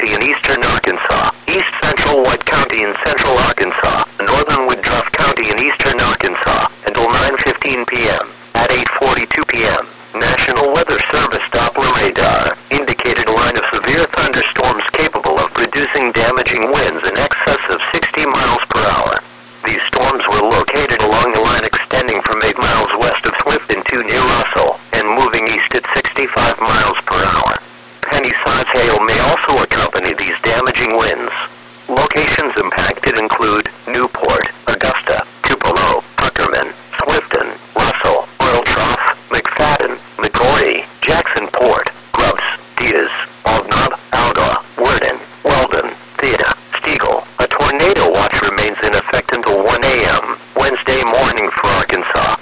County in eastern Arkansas, east central White County in central Arkansas, northern Woodruff County in eastern Arkansas, until 9:15 p.m. At 8:42 p.m., National Weather Service Doppler radar indicated a line of severe thunderstorms capable of producing damaging winds in excess of 60 miles per hour. These storms were located along the line extending from 8 miles west of Clifton to near Russell and moving east at 65 miles per hour. Penny-sized hail may also accompany these damaging winds. Locations impacted include Newport, Augusta, Tupelo, Tuckerman, Clifton, Russell, Oil Trough, McFadden, McCoy, Jacksonport, Grubbs, Diaz, Aldnob, Alga, Worden, Weldon, Theda, Stegall. A tornado watch remains in effect until 1 a.m. Wednesday morning for Arkansas.